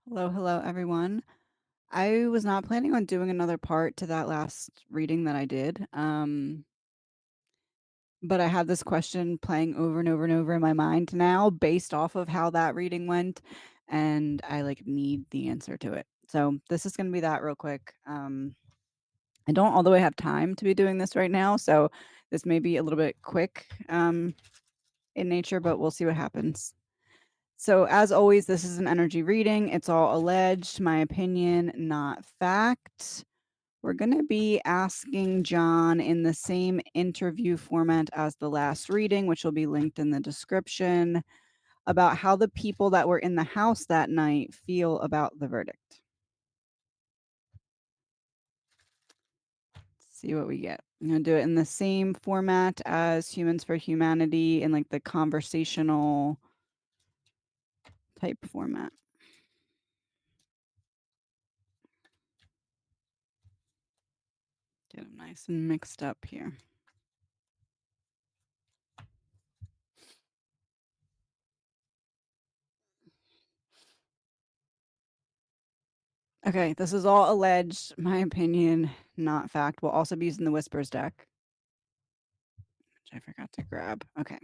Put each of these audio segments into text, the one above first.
Hello, everyone. I was not planning on doing another part to that last reading that I did. But I have this question playing over and over and over in my mind now based off of how that reading went, and I need the answer to it. So this is going to be that real quick. I don't all the way have time to be doing this right now, so this may be a little bit quick in nature, but we'll see what happens. So, as always, this is an energy reading. It's all alleged, my opinion, not fact. We're going to be asking John in the same interview format as the last reading, which will be linked in the description, about how the people that were in the house that night feel about the verdict. Let's see what we get. I'm going to do it in the same format as Humans for Humanity in the conversational type format. Get them nice and mixed up here. Okay, this is all alleged, my opinion, not fact. We'll also be using the Whispers deck, which I forgot to grab. Okay.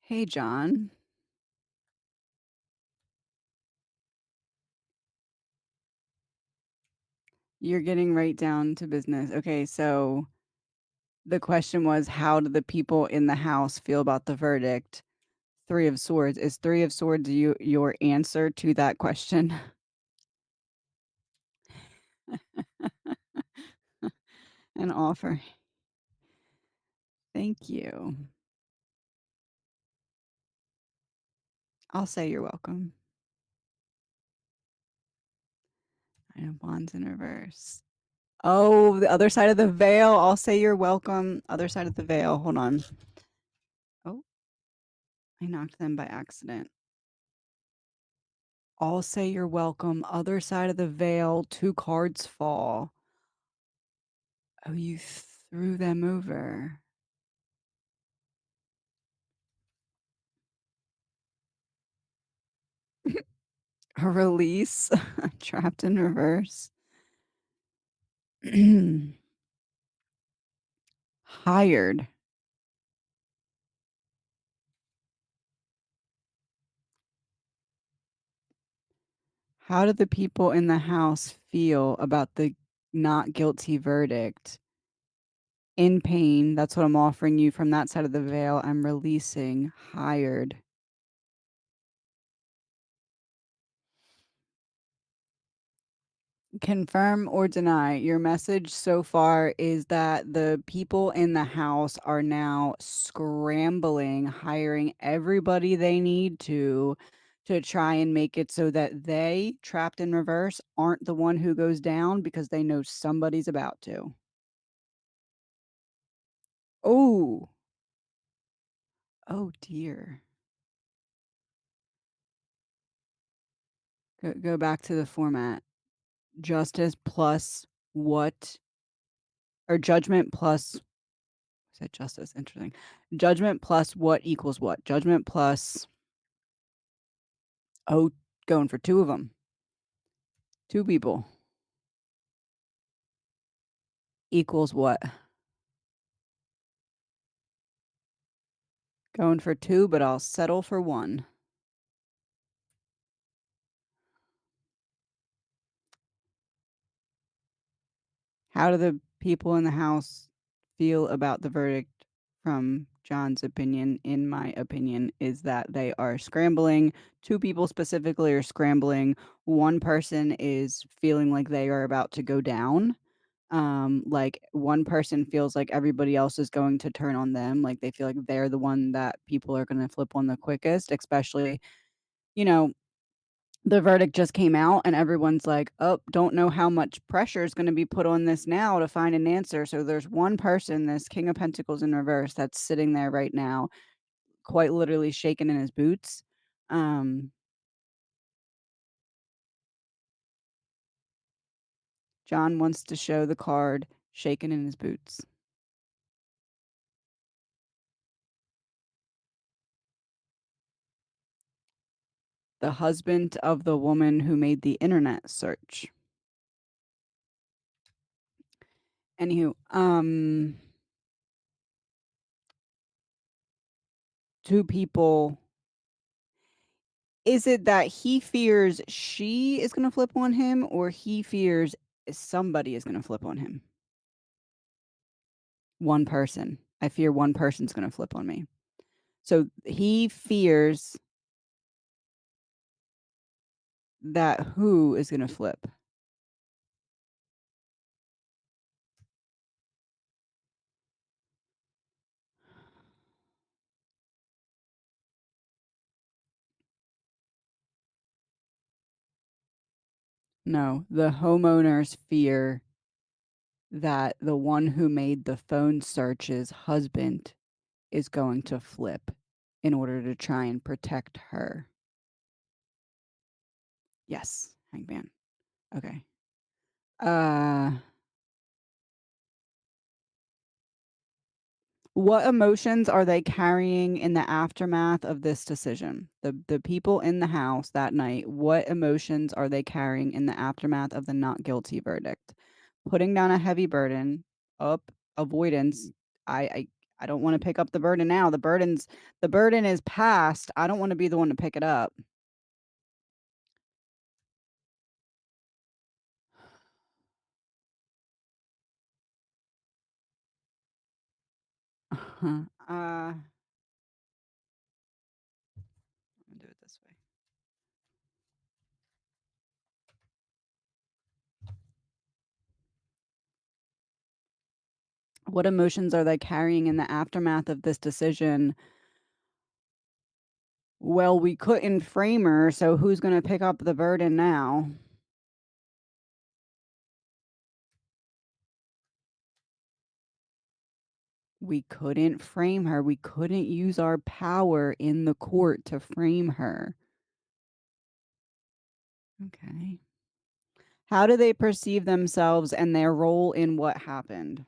Hey, John. You're getting right down to business. Okay, so the question was, how do the people in the house feel about the verdict? Three of Swords. Is Three of Swords your answer to that question? An offer. Thank you. I'll say you're welcome. I have Wands in reverse. Oh, the other side of the veil. I'll say you're welcome. Other side of the veil. Hold on. Oh, I knocked them by accident. I'll say you're welcome. Other side of the veil. 2 cards fall. Oh, you threw them over. A release. Trapped in reverse. Hired. How do the people in the house feel about the not guilty verdict? In pain. That's what I'm offering you from that side of the veil. I'm releasing. Hired. Confirm or deny. Your message so far is that the people in the house are now scrambling, hiring everybody they need to try and make it so that they, trapped in reverse, aren't the one who goes down because they know somebody's about to. Oh, oh dear. Go back to the format. Justice plus what? Or judgment plus said justice. Interesting. Judgment plus what equals what? Judgment plus oh, going for 2 of them. 2 people equals what? Going for 2, but I'll settle for 1. How do the people in the house feel about the verdict from John's opinion? In my opinion, is that they are scrambling. 2 people specifically are scrambling. 1 person is feeling like they are about to go down. Like, one person feels like everybody else is going to turn on them, like, they feel like they're the one that people are gonna flip on the quickest, especially, you know, the verdict just came out and everyone's like, "Oh, don't know how much pressure is gonna be put on this now to find an answer." So there's one person, this King of Pentacles in reverse, that's sitting there right now, quite literally shaking in his boots. Um, John wants to show the card shaking in his boots. The husband of the woman who made the internet search. Anywho, 2 people. Is it that he fears she is gonna flip on him, or he fears somebody is gonna flip on him? One person. I fear one person's gonna flip on me. So he fears that who is gonna flip? No, the homeowners fear that the one who made the phone search's husband is going to flip in order to try and protect her. Yes, hangman. Okay. Uh, what emotions are they carrying in the aftermath of this decision? The people in the house that night, what emotions are they carrying in the aftermath of the not guilty verdict? Putting down a heavy burden, up, avoidance. I I I don't want to pick up the burden now. The burden is past. I don't want to be the one to pick it up. I'm gonna do it this way. What emotions are they carrying in the aftermath of this decision? Well, we couldn't frame her, so who's gonna pick up the burden now? We couldn't frame her. We couldn't use our power in the court to frame her. Okay. How do they perceive themselves and their role in what happened?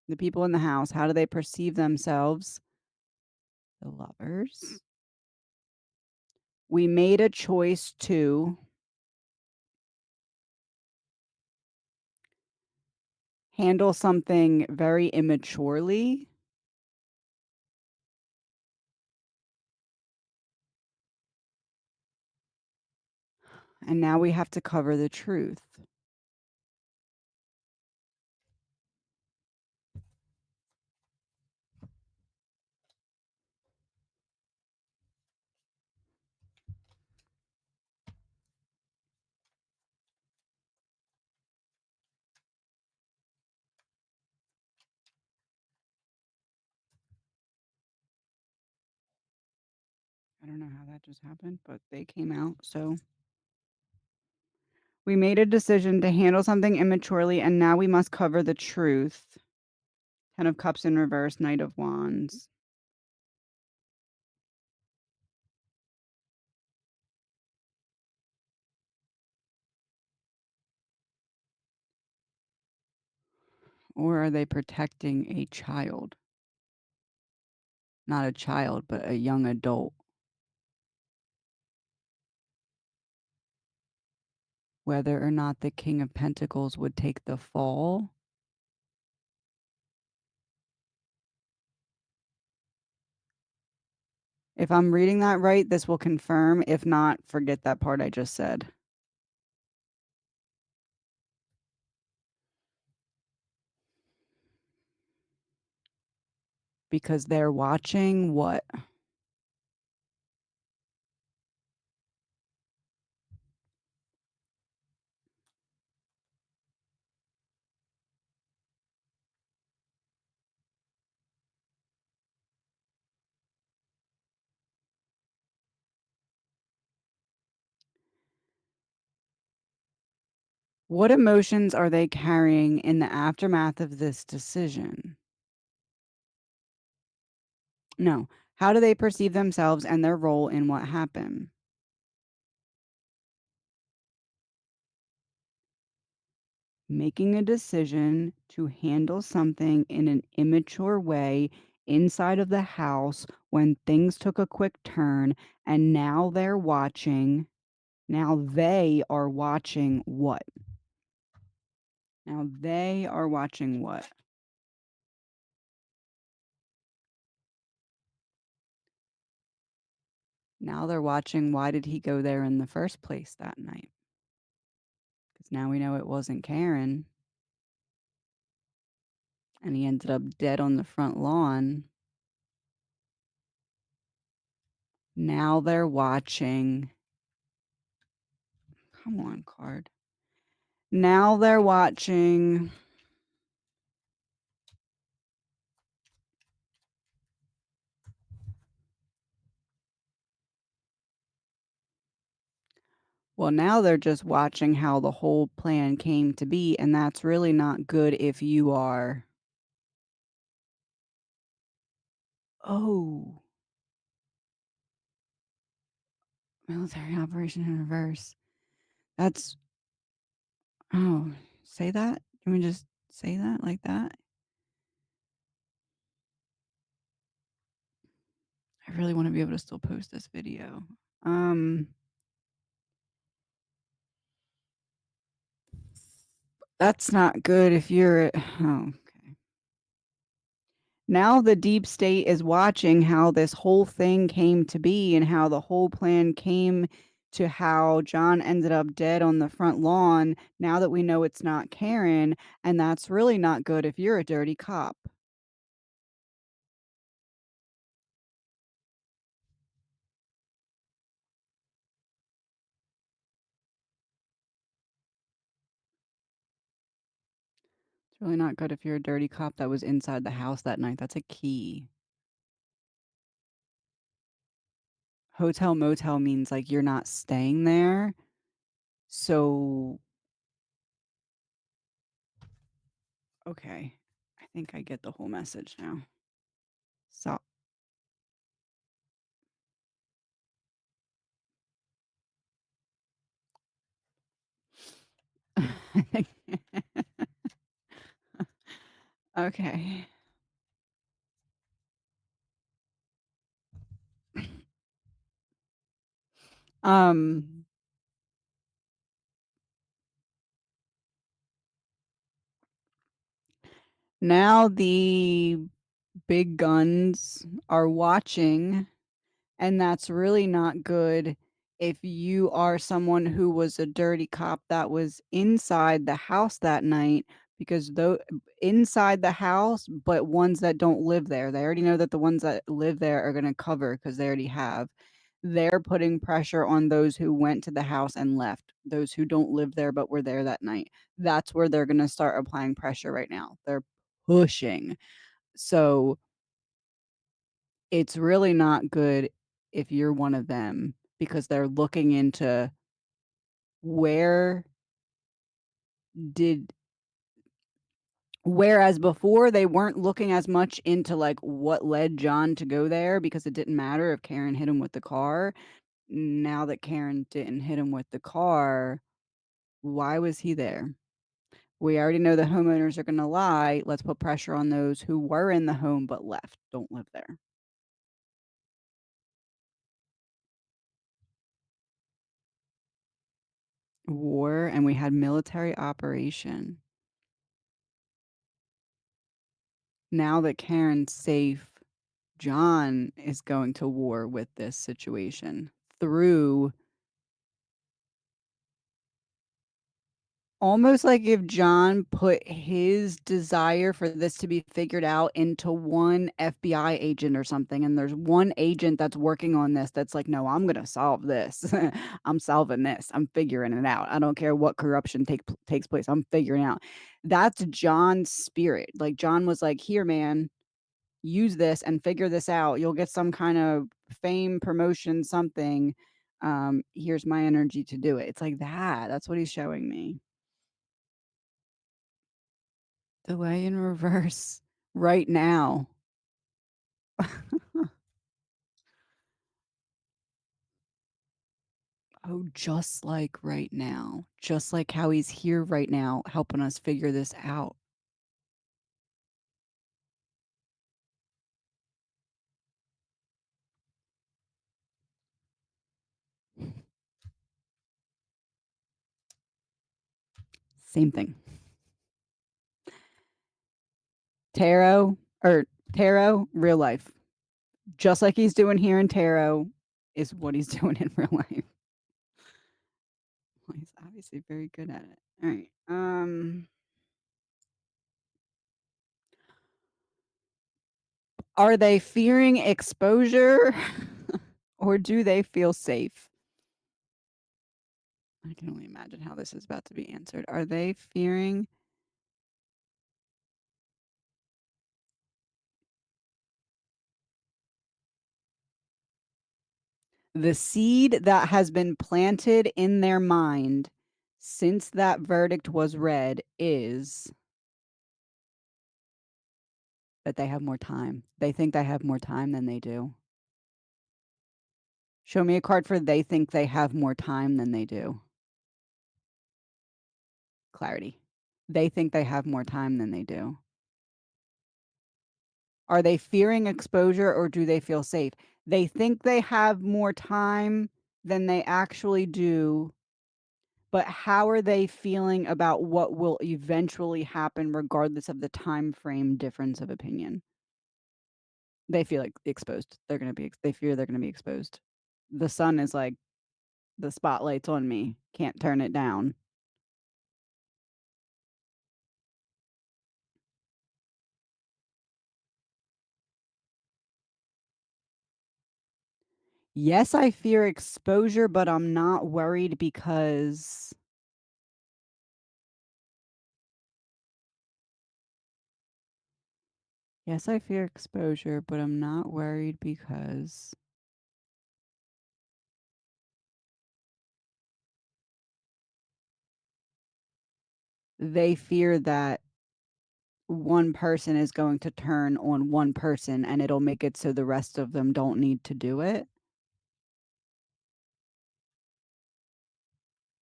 The people in the house, how do they perceive themselves? The lovers. We made a choice to handle something very immaturely, and now we have to cover the truth. I don't know how that just happened, but they came out. So we made a decision to handle something immaturely, and now we must cover the truth. 10 of Cups in reverse, Knight of Wands. Or are they protecting a child? Not a child, but a young adult. Whether or not the King of Pentacles would take the fall. If I'm reading that right, this will confirm. If not, forget that part I just said. Because they're watching what? What emotions are they carrying in the aftermath of this decision? No. How do they perceive themselves and their role in what happened? Making a decision to handle something in an immature way inside of the house when things took a quick turn, and now they are watching what? Now they are watching what? Now they're watching why did he go there in the first place that night? Because now we know it wasn't Karen, and he ended up dead on the front lawn. Now they're watching. Come on, card. Now they're watching. Well, now they're just watching how the whole plan came to be, and that's really not good if you are. Oh, military operation in reverse. That's. Oh, say that? Can we just say that like that? I really want to be able to still post this video. Um, that's not good if you're. Oh, okay. Now the deep state is watching how this whole thing came to be and how the whole plan came to how John ended up dead on the front lawn. Now that we know it's not Karen, and that's really not good if you're a dirty cop. It's really not good if you're a dirty cop that was inside the house that night. That's a key. Hotel motel means like you're not staying there. So, okay. I think I get the whole message now. So, okay. Um, now the big guns are watching, and that's really not good if you are someone who was a dirty cop that was inside the house that night because though inside the house, but ones that don't live there. They already know that the ones that live there are going to cover because they already have. They're putting pressure on those who went to the house and left, those who don't live there but were there that night. That's where they're going to start applying pressure right now. They're pushing. So it's really not good if you're one of them because they're looking into where did whereas before they weren't looking as much into like what led John to go there because it didn't matter if Karen hit him with the car. Now that Karen didn't hit him with the car, why was he there? We already know the homeowners are going to lie. Let's put pressure on those who were in the home but left, don't live there. War, and we had military operation. Now that Karen's safe, John is going to war with this situation through almost like if John put his desire for this to be figured out into one FBI agent or something, and there's one agent that's working on this that's like, no, I'm gonna solve this. I'm solving this. I'm figuring it out. I don't care what corruption takes place. I'm figuring out. That's John's spirit. Like John was like, here, man, use this and figure this out. You'll get some kind of fame, promotion, something. Here's my energy to do it. It's like that. That's what he's showing me. Delay in reverse right now. Oh, just like right now. Just like how he's here right now helping us figure this out. Same thing. Tarot or tarot, real life. Just like he's doing here in tarot is what he's doing in real life. Well, he's obviously very good at it. All right. Are they fearing exposure or do they feel safe? I can only imagine how this is about to be answered. Are they fearing the seed that has been planted in their mind since that verdict was read is that they have more time? They think they have more time than they do. Show me a card for they think they have more time than they do. Clarity. They think they have more time than they do. Are they fearing exposure or do they feel safe? They think they have more time than they actually do, but how are they feeling about what will eventually happen regardless of the time frame difference of opinion? They feel like exposed. They fear they're going to be exposed. The sun is like, the spotlight's on me. Can't turn it down. Yes, I fear exposure, but I'm not worried because yes, I fear exposure, but I'm not worried because they fear that one person is going to turn on one person and it'll make it so the rest of them don't need to do it.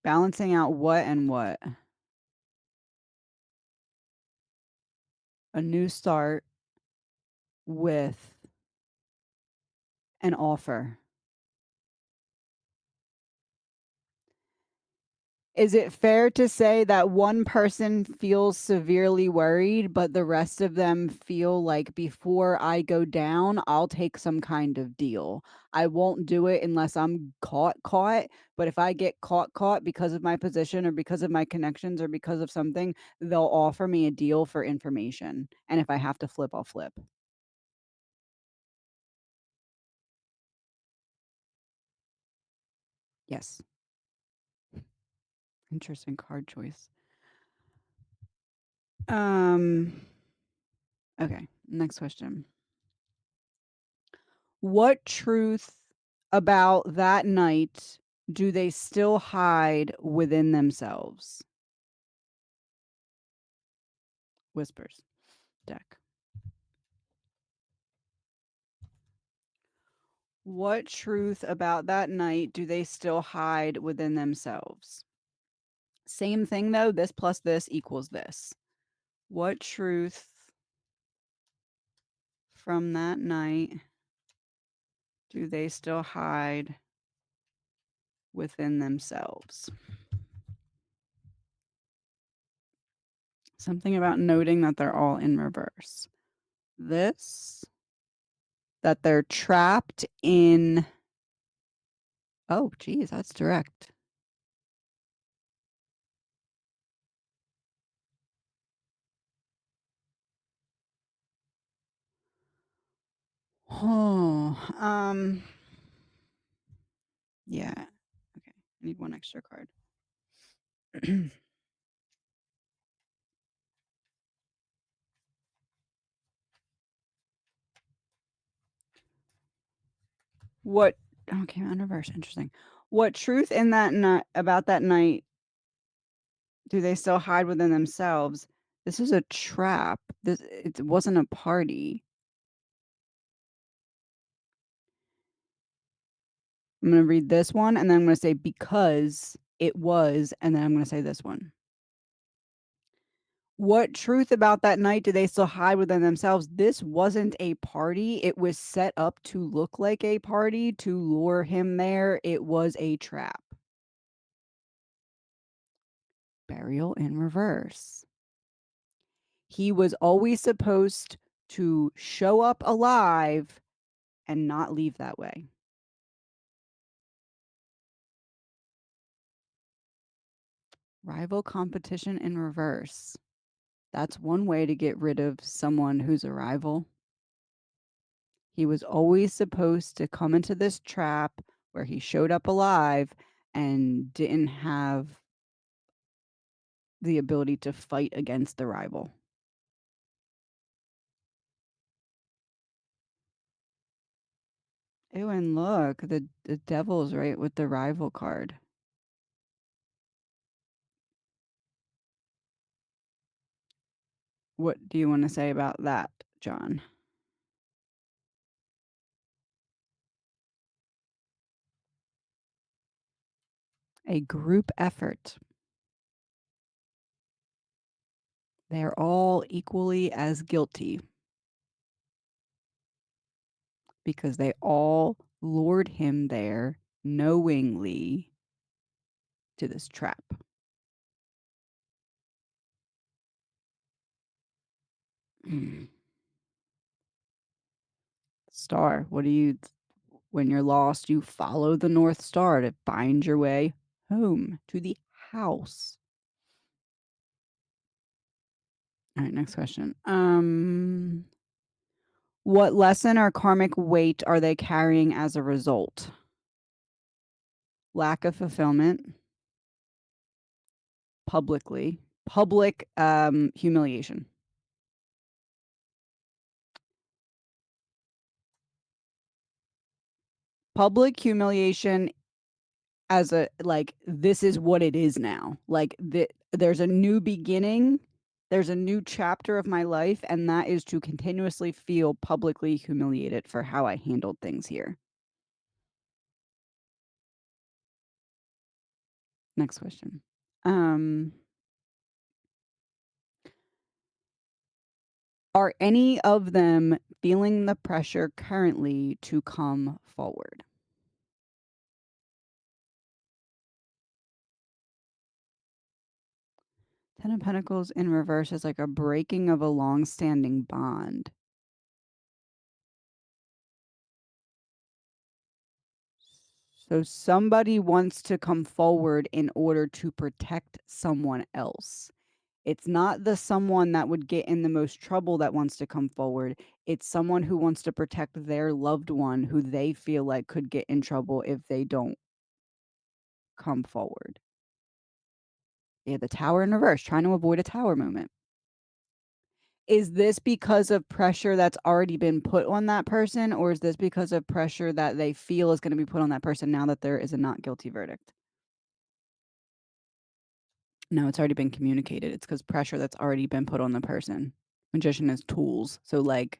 Balancing out what and what? A new start with an offer. Is it fair to say that one person feels severely worried, but the rest of them feel like before I go down, I'll take some kind of deal. I won't do it unless I'm caught, but if I get caught because of my position or because of my connections or because of something, they'll offer me a deal for information. And if I have to flip, I'll flip. Yes. Interesting card choice. Um okay, next question. What truth about that night do they still hide within themselves? Whispers. Deck. What truth about that night do they still hide within themselves? Same thing though, this plus this equals this. What truth from that night do they still hide within themselves? Something about noting that they're all in reverse. This, that they're trapped in. Oh, geez, that's direct. Oh, yeah. Okay, I need one extra card. What okay, on reverse, interesting. What truth in that night about that night do they still hide within themselves? This is a trap. It wasn't a party. I'm gonna read this one and then I'm gonna say because it was, and then I'm gonna say this one. What truth about that night do they still hide within themselves? This wasn't a party. It was set up to look like a party to lure him there. It was a trap. Burial in reverse. He was always supposed to show up alive and not leave that way. Rival competition in reverse. That's one way to get rid of someone who's a rival. He was always supposed to come into this trap where he showed up alive and didn't have the ability to fight against the rival. Ew, and look, the devil's right with the rival card. What do you want to say about that, John? A group effort. They're all equally as guilty because they all lured him there knowingly to this trap. Star, what do you, when you're lost, you follow the North Star to find your way home to the house. All right, next question. What lesson or karmic weight are they carrying as a result? Lack of fulfillment, public humiliation. Public humiliation as a, like, this is what it is now. Like, there's a new beginning, there's a new chapter of my life, and that is to continuously feel publicly humiliated for how I handled things here. Next question. Are any of them feeling the pressure currently to come forward? Ten of Pentacles in reverse is like a breaking of a long-standing bond. So somebody wants to come forward in order to protect someone else. It's not the someone that would get in the most trouble that wants to come forward. It's someone who wants to protect their loved one who they feel like could get in trouble if they don't come forward. Yeah, the Tower in reverse, trying to avoid a Tower moment. Is this because of pressure that's already been put on that person, or is this because of pressure that they feel is going to be put on that person now that there is a not guilty verdict? No, it's already been communicated. It's because pressure that's already been put on the person. Magician is tools. So, like,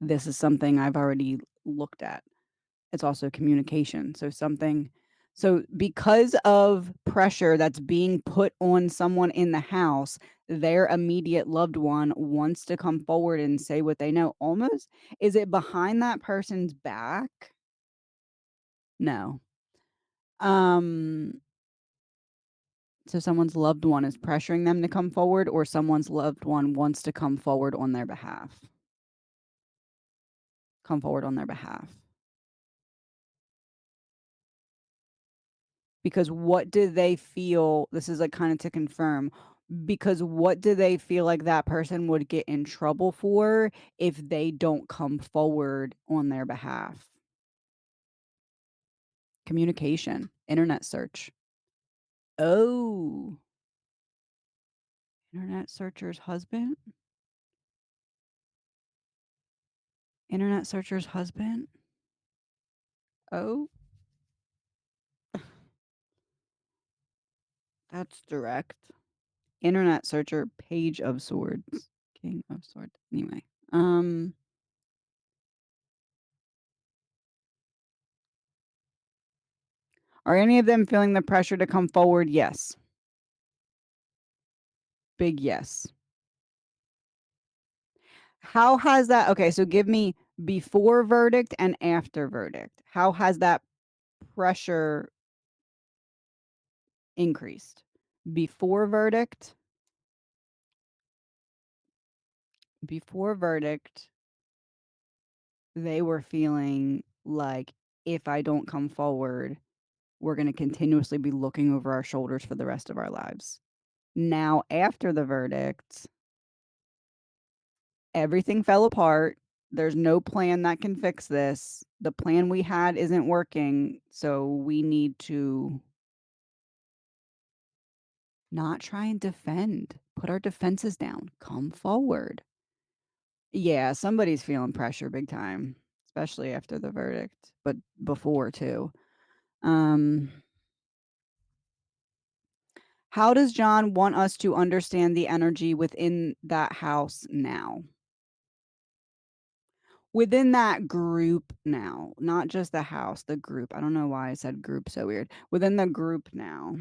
this is something I've already looked at. It's also communication. So because of pressure that's being put on someone in the house, their immediate loved one wants to come forward and say what they know. Almost, is it behind that person's back? No. So someone's loved one is pressuring them to come forward, or someone's loved one wants to come forward on their behalf. Come forward on their behalf. Because what do they feel, this is like kind of to confirm, because what do they feel like that person would get in trouble for if they don't come forward on their behalf? Communication, internet search. Oh, internet searcher's husband? Internet searcher's husband? Oh, that's direct. Internet searcher, page of swords, king of swords. Anyway, are any of them feeling the pressure to come forward? Yes. Big yes. How has that, okay, so give me before verdict and after verdict. How has that pressure increased? Before verdict, before verdict, they were feeling like if I don't come forward, we're going to continuously be looking over our shoulders for the rest of our lives. Now, after the verdict, everything fell apart. There's no plan that can fix this. The plan we had isn't working, so we need to not try and defend. Put our defenses down. Come forward. Yeah, somebody's feeling pressure big time, especially after the verdict, but before too. Um, how does John want us to understand the energy within that house now? Within that group now, not just the house, the group. I don't know why I said group so weird. Within the group now.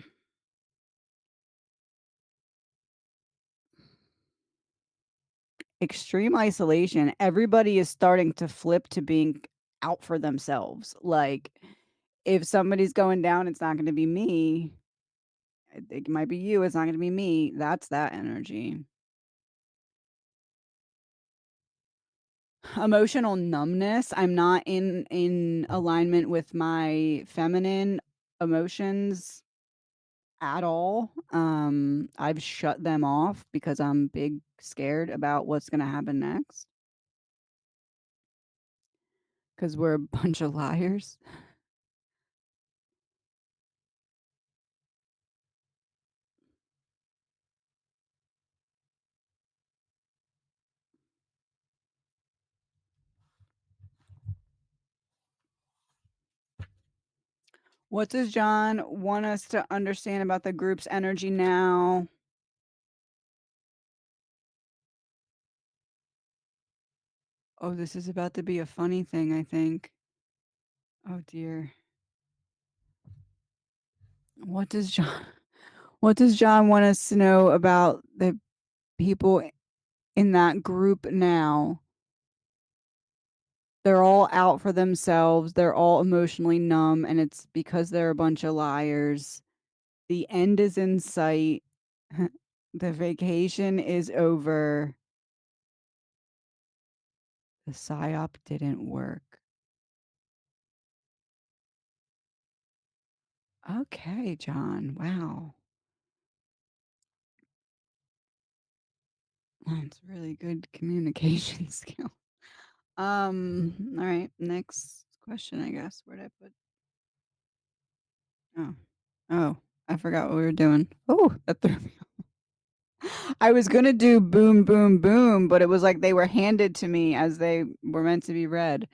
Extreme isolation. Everybody is starting to flip to being out for themselves. Like, if somebody's going down, it's not going to be me. It might be you. It's not going to be me. That's that energy. Emotional numbness. I'm not in alignment with my feminine emotions at all. I've shut them off because I'm big scared about what's going to happen next because we're a bunch of liars. What does John want us to understand about the group's energy now? Oh, this is about to be a funny thing, I think. Oh dear. What does John what does John want us to know about the people in that group now? They're all out for themselves. They're all emotionally numb, and it's because they're a bunch of liars. The end is in sight. The vacation is over. The psyop didn't work. Okay, John. Wow. That's really good communication skill. All right, next question, I guess. Where'd I put? Oh. Oh, I forgot what we were doing. Oh, that threw me. I was gonna do boom, boom, boom, but it was like they were handed to me as they were meant to be read.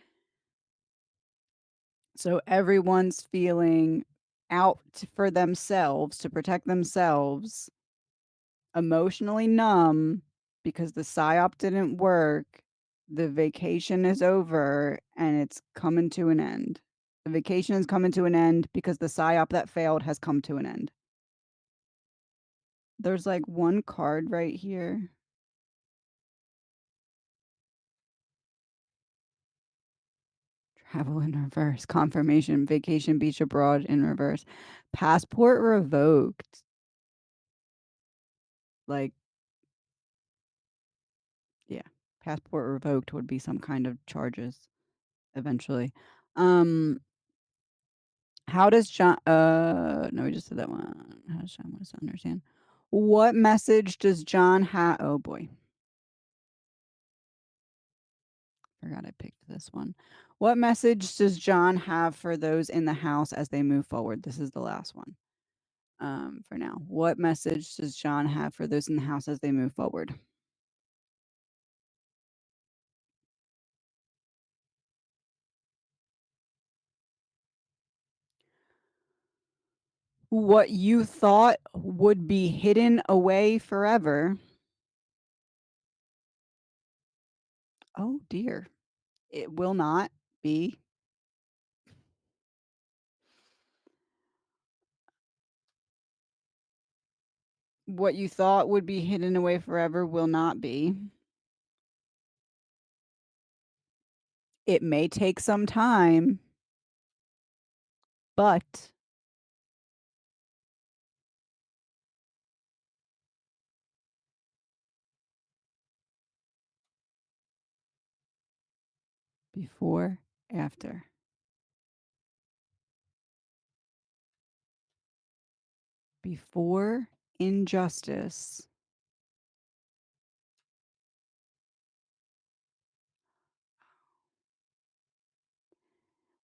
So everyone's feeling out for themselves to protect themselves, emotionally numb because the psyop didn't work. The vacation is over and it's coming to an end. The vacation is coming to an end because the psyop that failed has come to an end. There's like one card right here. Travel in reverse. Confirmation. Vacation beach abroad in reverse. Passport revoked. Like, yeah. Passport revoked would be some kind of charges eventually. Um, how does John no, we just did that one. How does John want us to understand? What message does John have? Oh boy. Forgot I picked this one. What message does John have for those in the house as they move forward? This is the last one. For now. What message does John have for those in the house as they move forward? What you thought would be hidden away forever. Oh dear. It will not be. What you thought would be hidden away forever will not be. It may take some time, but Before, after. Before injustice,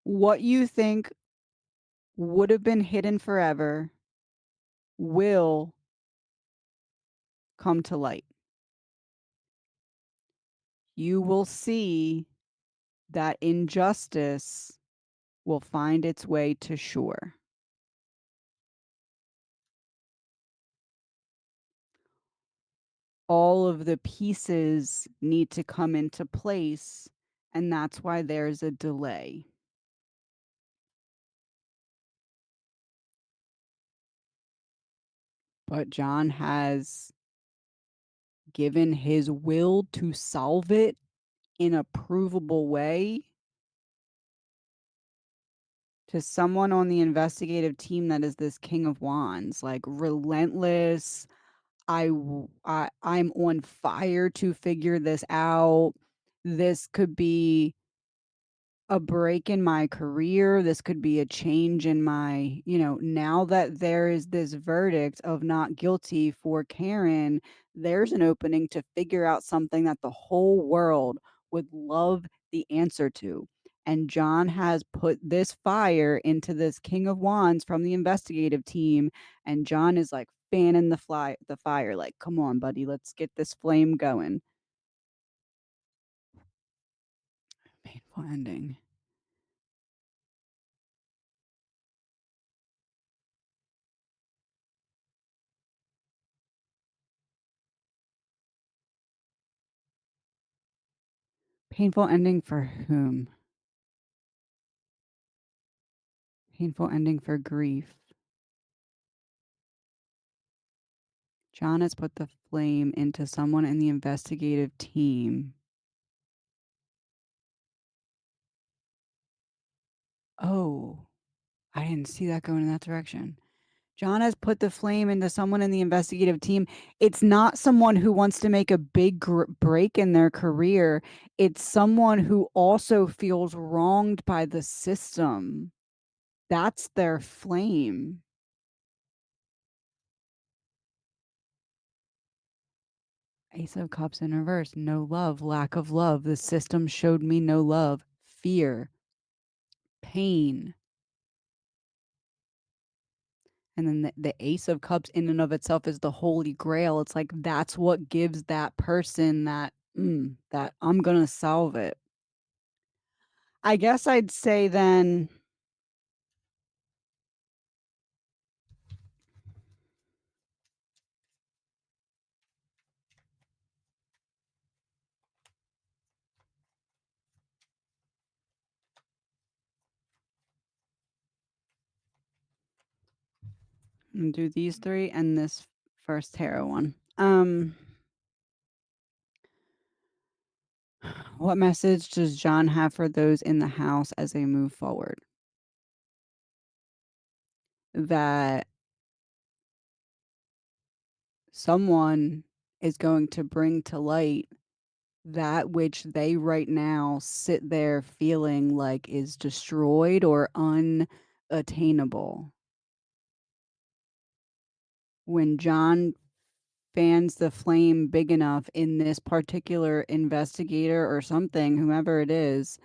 what you think would have been hidden forever will come to light. You will see that injustice will find its way to shore. All of the pieces need to come into place, and that's why there's a delay. But John has given his will to solve it in a provable way to someone on the investigative team that is this King of Wands, like relentless. I'm on fire to figure this out. This could be a break in my career. This could be a change in my, now that there is this verdict of not guilty for Karen, there's an opening to figure out something that the whole world would love the answer to. And John has put this fire into this King of Wands from the investigative team. And John is like fanning the fire, like, come on, buddy, let's get this flame going. Painful ending. Painful ending for whom? Painful ending for grief. John has put the flame into someone in the investigative team. Oh, I didn't see that going in that direction. John has put the flame into someone in the investigative team. It's not someone who wants to make a big break in their career. It's someone who also feels wronged by the system. That's their flame. Ace of Cups in reverse. No love, lack of love. The system showed me no love, fear, pain. And then the Ace of Cups in and of itself is the holy grail. It's like that's what gives that person that I'm going to solve it. I guess I'd say then do these three and this first tarot one. What message does John have for those in the house as they move forward? That someone is going to bring to light that which they right now sit there feeling like is destroyed or unattainable. When John fans the flame big enough in this particular investigator or something, whomever it is,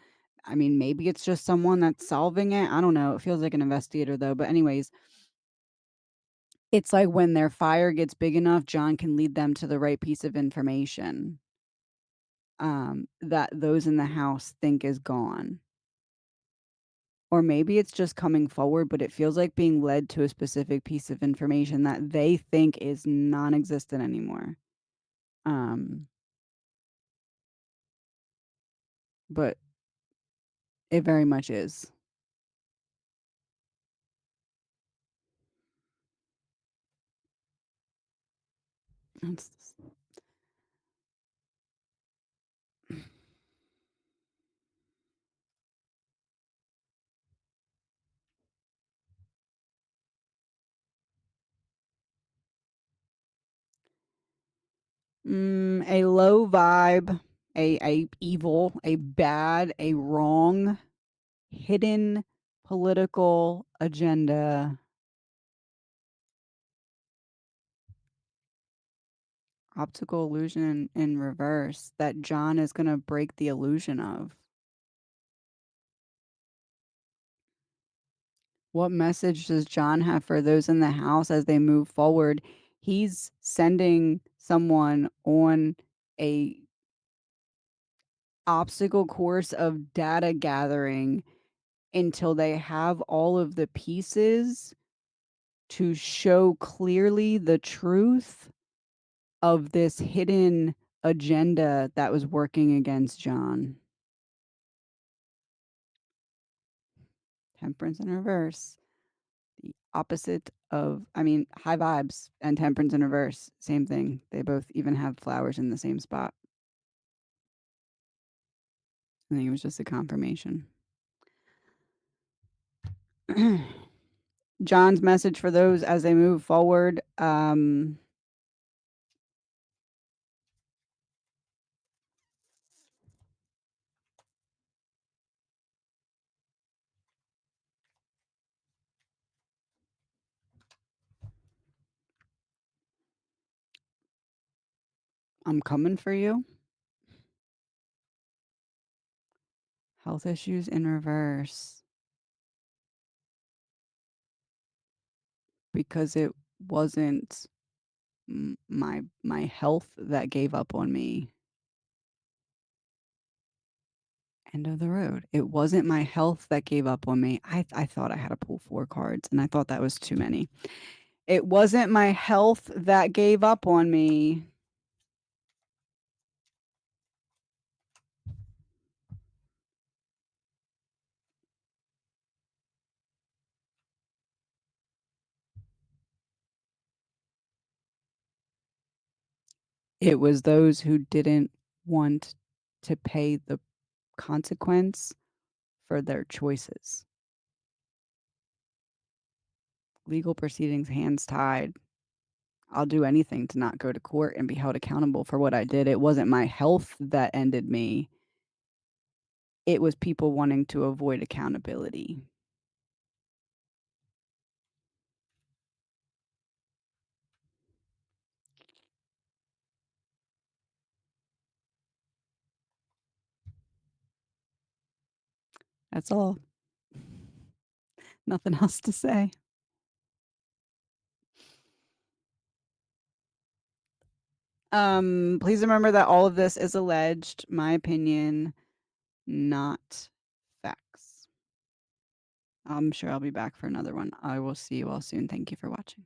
I mean, maybe it's just someone that's solving it. I don't know. It feels like an investigator though. But, anyways, it's like when their fire gets big enough, John can lead them to the right piece of information that those in the house think is gone. Or maybe it's just coming forward, but it feels like being led to a specific piece of information that they think is non-existent anymore. But it very much is. That's a low vibe a evil, a bad, a wrong, hidden political agenda. Optical illusion in reverse that John is going to break the illusion of. What message does John have for those in the house as they move forward? He's sending someone on a obstacle course of data gathering until they have all of the pieces to show clearly the truth of this hidden agenda that was working against John. Temperance in reverse. The opposite of, I mean, high vibes and temperance in reverse, same thing. They both even have flowers in the same spot. I think it was just a confirmation. John's message for those as they move forward. I'm coming for you. Health issues in reverse. Because it wasn't my health that gave up on me. End of the road. It wasn't my health that gave up on me. I thought I had to pull 4 cards, and I thought that was too many. It wasn't my health that gave up on me. It was those who didn't want to pay the consequence for their choices. Legal proceedings, hands tied. I'll do anything to not go to court and be held accountable for what I did. It wasn't my health that ended me. It was people wanting to avoid accountability. That's all. Nothing else to say. Please remember that all of this is alleged, my opinion, not facts. I'm sure I'll be back for another one. I will see you all soon. Thank you for watching.